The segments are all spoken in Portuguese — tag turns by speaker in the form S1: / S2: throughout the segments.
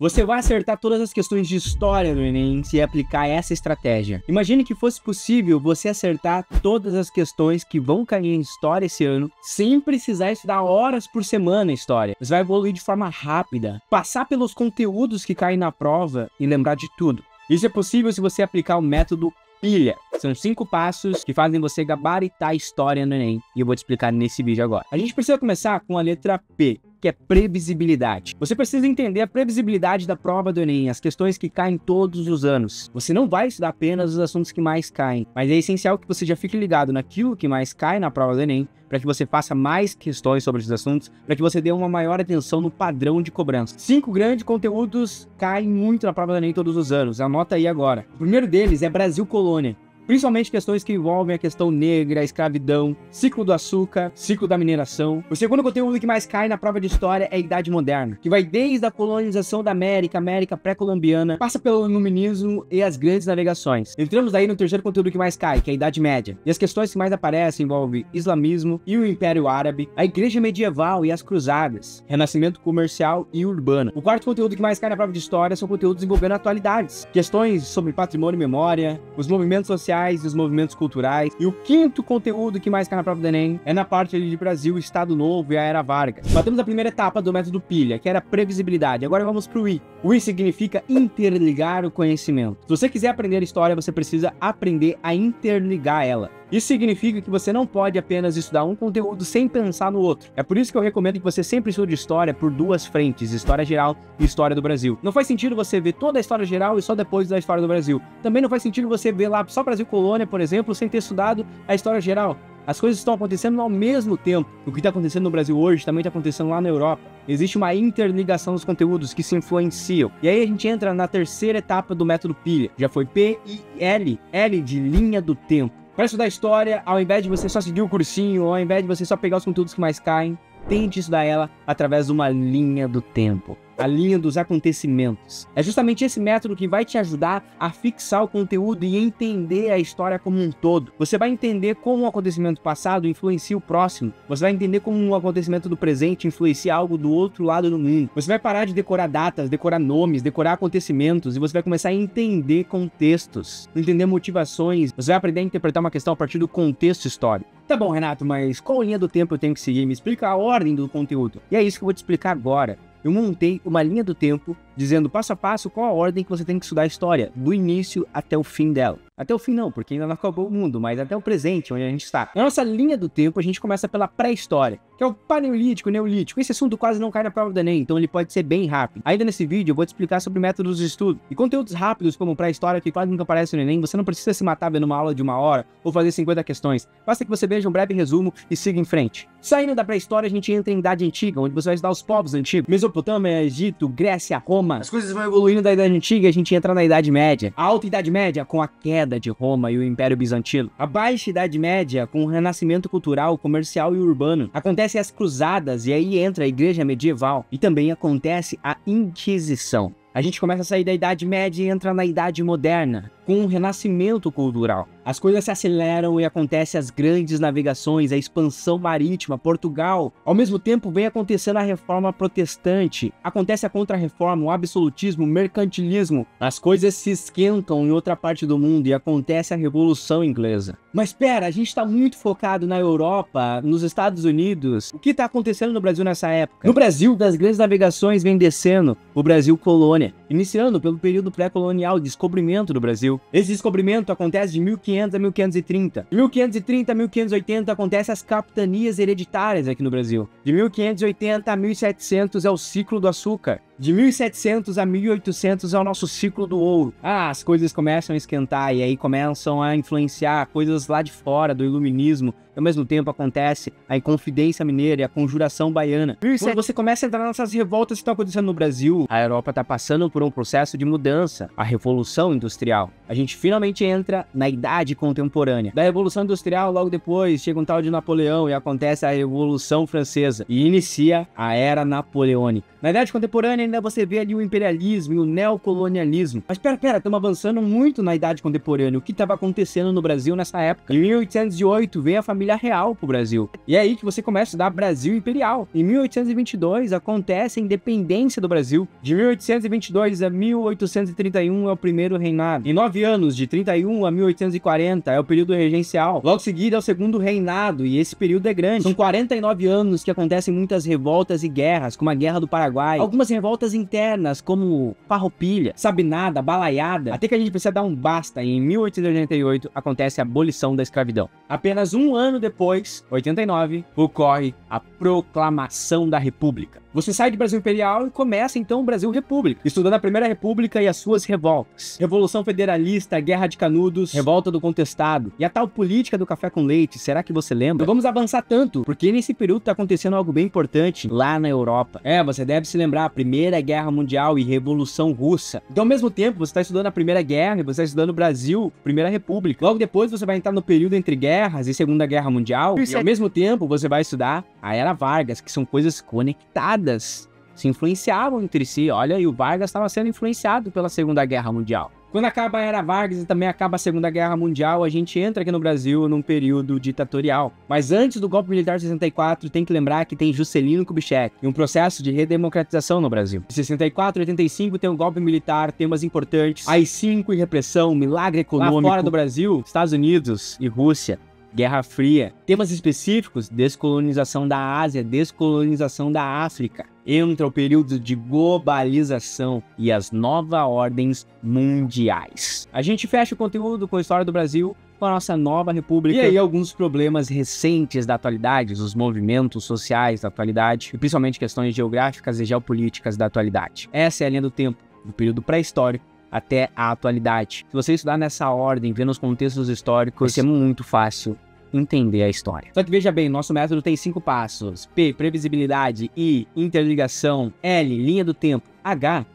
S1: Você vai acertar todas as questões de história no Enem se aplicar essa estratégia. Imagine que fosse possível você acertar todas as questões que vão cair em história esse ano, sem precisar estudar horas por semana em história. Você vai evoluir de forma rápida, passar pelos conteúdos que caem na prova e lembrar de tudo. Isso é possível se você aplicar o método pilha. São 5 passos que fazem você gabaritar a história no Enem, e eu vou te explicar nesse vídeo agora. A gente precisa começar com a letra P, que é previsibilidade. Você precisa entender a previsibilidade da prova do Enem, as questões que caem todos os anos. Você não vai estudar apenas os assuntos que mais caem, mas é essencial que você já fique ligado naquilo que mais cai na prova do Enem, para que você faça mais questões sobre esses assuntos, para que você dê uma maior atenção no padrão de cobrança. 5 grandes conteúdos caem muito na prova do Enem todos os anos, anota aí agora. O primeiro deles é Brasil Colônia. Principalmente questões que envolvem a questão negra, a escravidão, ciclo do açúcar, ciclo da mineração. O segundo conteúdo que mais cai na prova de história é a Idade Moderna, que vai desde a colonização da América pré-colombiana, passa pelo iluminismo e as grandes navegações. Entramos aí no terceiro conteúdo que mais cai, que é a Idade Média. E as questões que mais aparecem envolvem islamismo e o Império Árabe, a Igreja Medieval e as Cruzadas, renascimento comercial e urbano. O quarto conteúdo que mais cai na prova de história são conteúdos envolvendo atualidades, questões sobre patrimônio e memória, os movimentos sociais e os movimentos culturais. E o quinto conteúdo que mais cai na prova do Enem é na parte ali de Brasil, Estado Novo e a Era Vargas. Batemos a primeira etapa do método pilha, que era a previsibilidade. Agora vamos pro I. O I significa interligar o conhecimento. Se você quiser aprender história, você precisa aprender a interligar ela. Isso significa que você não pode apenas estudar um conteúdo sem pensar no outro. É por isso que eu recomendo que você sempre estude história por duas frentes, história geral e história do Brasil. Não faz sentido você ver toda a história geral e só depois da história do Brasil. Também não faz sentido você ver lá só Brasil Colônia, por exemplo, sem ter estudado a história geral. As coisas estão acontecendo ao mesmo tempo. O que está acontecendo no Brasil hoje também está acontecendo lá na Europa. Existe uma interligação dos conteúdos que se influenciam. E aí a gente entra na terceira etapa do método pilha. Já foi P e L. L de linha do tempo. Para estudar história, ao invés de você só seguir o cursinho, ou ao invés de você só pegar os conteúdos que mais caem, tente estudar ela através de uma linha do tempo. A linha dos acontecimentos. É justamente esse método que vai te ajudar a fixar o conteúdo e entender a história como um todo. Você vai entender como um acontecimento passado influencia o próximo. Você vai entender como um acontecimento do presente influencia algo do outro lado do mundo. Você vai parar de decorar datas, decorar nomes, decorar acontecimentos, e você vai começar a entender contextos, entender motivações. Você vai aprender a interpretar uma questão a partir do contexto histórico. Tá bom, Renato, mas qual linha do tempo eu tenho que seguir? Me explica a ordem do conteúdo. E é isso que eu vou te explicar agora. Eu montei uma linha do tempo dizendo passo a passo qual a ordem que você tem que estudar a história, do início até o fim dela. Até o fim não, porque ainda não acabou o mundo, mas até o presente, onde a gente está. Na nossa linha do tempo, a gente começa pela pré-história, que é o paleolítico, neolítico. Esse assunto quase não cai na prova do Enem, então ele pode ser bem rápido. Ainda nesse vídeo, eu vou te explicar sobre métodos de estudo. E conteúdos rápidos, como pré-história, que quase nunca aparece no Enem, você não precisa se matar vendo uma aula de 1 hora ou fazer 50 questões. Basta que você veja um breve resumo e siga em frente. Saindo da pré-história, a gente entra em Idade Antiga, onde você vai estudar os povos antigos. Mesopotâmia, Egito, Grécia, Roma. As coisas vão evoluindo da Idade Antiga e a gente entra na Idade Média. A Alta Idade Média, com a queda de Roma e o Império Bizantino. A Baixa Idade Média, com o renascimento cultural, comercial e urbano. Acontecem as Cruzadas e aí entra a Igreja Medieval. E também acontece a Inquisição. A gente começa a sair da Idade Média e entra na Idade Moderna, com o renascimento cultural. As coisas se aceleram e acontecem as grandes navegações, a expansão marítima, Portugal. Ao mesmo tempo vem acontecendo a reforma protestante, acontece a contra-reforma, o absolutismo, o mercantilismo. As coisas se esquentam em outra parte do mundo e acontece a Revolução Inglesa. Mas espera, a gente está muito focado na Europa, nos Estados Unidos. O que está acontecendo no Brasil nessa época? No Brasil, das grandes navegações vem descendo o Brasil Colônia, iniciando pelo período pré-colonial, descobrimento do Brasil. Esse descobrimento acontece de 1500 a 1530. De 1530 a 1580 acontecem as capitanias hereditárias aqui no Brasil. De 1580 a 1700 é o ciclo do açúcar. De 1700 a 1800 é o nosso ciclo do ouro. As coisas começam a esquentar e aí começam a influenciar coisas lá de fora do iluminismo. E ao mesmo tempo acontece a Inconfidência Mineira e a Conjuração Baiana. Quando você começa a entrar nessas revoltas que estão acontecendo no Brasil, a Europa está passando por por um processo de mudança, a Revolução Industrial. A gente finalmente entra na Idade Contemporânea. Da Revolução Industrial, logo depois, chega um tal de Napoleão e acontece a Revolução Francesa e inicia a Era Napoleônica. Na Idade Contemporânea ainda você vê ali o imperialismo e o neocolonialismo. Mas pera, estamos avançando muito na Idade Contemporânea. O que estava acontecendo no Brasil nessa época? Em 1808 veio a família real pro Brasil. E é aí que você começa a estudar Brasil Imperial. Em 1822 acontece a independência do Brasil. De 1822 a 1831 é o primeiro reinado. Em 9 anos, de 31 a 1840, é o período regencial. Logo seguido é o segundo reinado, e esse período é grande. São 49 anos que acontecem muitas revoltas e guerras, como a Guerra do Paraguai. Algumas revoltas internas, como Farroupilha, Sabinada, Balaiada. Até que a gente precisa dar um basta, e em 1888 acontece a abolição da escravidão. Apenas um ano depois, 89, ocorre a Proclamação da República. Você sai de Brasil Imperial e começa então o Brasil República, estudando a Primeira República e as suas revoltas. Revolução Federalista, Guerra de Canudos, Revolta do Contestado e a tal política do café com leite, será que você lembra? Então vamos avançar tanto, porque nesse período tá acontecendo algo bem importante lá na Europa. Você deve se lembrar, Primeira Guerra Mundial e Revolução Russa. Então ao mesmo tempo você está estudando a Primeira Guerra e você está estudando o Brasil, Primeira República. Logo depois você vai entrar no período entre guerras e Segunda Guerra Mundial e ao mesmo tempo você vai estudar a Era Vargas, que são coisas conectadas, se influenciavam entre si. Olha, e o Vargas estava sendo influenciado pela Segunda Guerra Mundial. Quando acaba a Era Vargas e também acaba a Segunda Guerra Mundial, a gente entra aqui no Brasil num período ditatorial. Mas antes do golpe militar de 64, tem que lembrar que tem Juscelino Kubitschek e um processo de redemocratização no Brasil. De 64 a 85 tem um golpe militar, temas importantes, AI-5 e repressão, milagre econômico. Lá fora do Brasil, Estados Unidos e Rússia. Guerra Fria. Temas específicos: descolonização da Ásia, descolonização da África. Entra o período de globalização e as novas ordens mundiais. A gente fecha o conteúdo com a história do Brasil, com a nossa nova república. E aí alguns problemas recentes da atualidade, os movimentos sociais da atualidade, e principalmente questões geográficas e geopolíticas da atualidade. Essa é a linha do tempo, do período pré-histórico até a atualidade. Se você estudar nessa ordem, vendo os contextos históricos, vai ser muito fácil entender a história. Só que veja bem, nosso método tem 5 passos: P, previsibilidade; I, interligação; L, linha do tempo; H,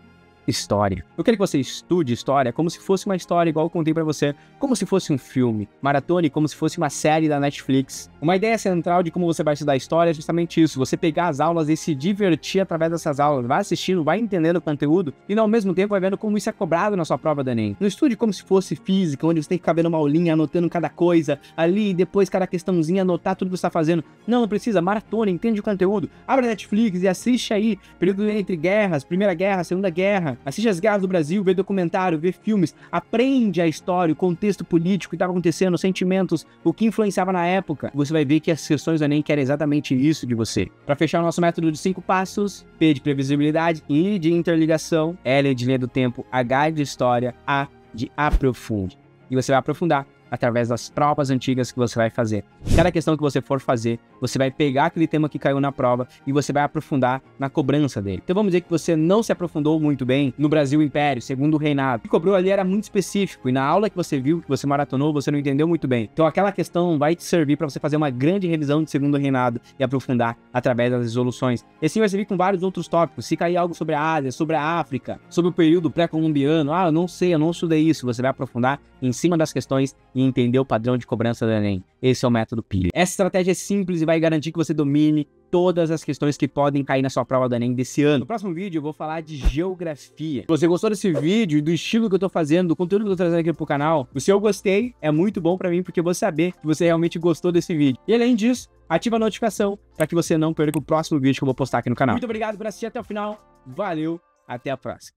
S1: história. Eu quero que você estude história como se fosse uma história, igual eu contei pra você, como se fosse um filme. Maratone como se fosse uma série da Netflix. Uma ideia central de como você vai estudar história é justamente isso: você pegar as aulas e se divertir através dessas aulas. Vai assistindo, vai entendendo o conteúdo e ao mesmo tempo vai vendo como isso é cobrado na sua prova do Enem. Não estude como se fosse física, onde você tem que ficar vendo uma aulinha, anotando cada coisa ali, e depois cada questãozinha, anotar tudo que você está fazendo. Não precisa. Maratona, entende o conteúdo. Abre a Netflix e assiste aí período entre guerras, Primeira Guerra, Segunda Guerra. Assiste as guerras do Brasil, vê documentário, vê filmes, aprende a história, o contexto político que estava acontecendo, os sentimentos, o que influenciava na época. Você vai ver que as questões do Enem querem exatamente isso de você. Para fechar o nosso método de 5 passos: P de previsibilidade, I de interligação, L de linha do tempo, H de história, A de aprofunde. E você vai aprofundar através das provas antigas que você vai fazer. Cada questão que você for fazer, você vai pegar aquele tema que caiu na prova e você vai aprofundar na cobrança dele. Então vamos dizer que você não se aprofundou muito bem no Brasil Império, Segundo Reinado. O que cobrou ali era muito específico e na aula que você viu, que você maratonou, você não entendeu muito bem. Então aquela questão vai te servir para você fazer uma grande revisão de Segundo Reinado e aprofundar através das resoluções. E assim vai servir com vários outros tópicos. Se cair algo sobre a Ásia, sobre a África, sobre o período pré-colombiano, eu não sei, eu não estudei isso, você vai aprofundar em cima das questões e entender o padrão de cobrança do Enem. Esse é o método PIL. Essa estratégia é simples e vai garantir que você domine todas as questões que podem cair na sua prova do Enem desse ano. No próximo vídeo eu vou falar de geografia. Se você gostou desse vídeo e do estilo que eu tô fazendo, do conteúdo que eu tô trazendo aqui pro canal, o seu gostei é muito bom pra mim, porque eu vou saber que você realmente gostou desse vídeo. E além disso, ativa a notificação para que você não perca o próximo vídeo que eu vou postar aqui no canal. Muito obrigado por assistir até o final. Valeu, até a próxima.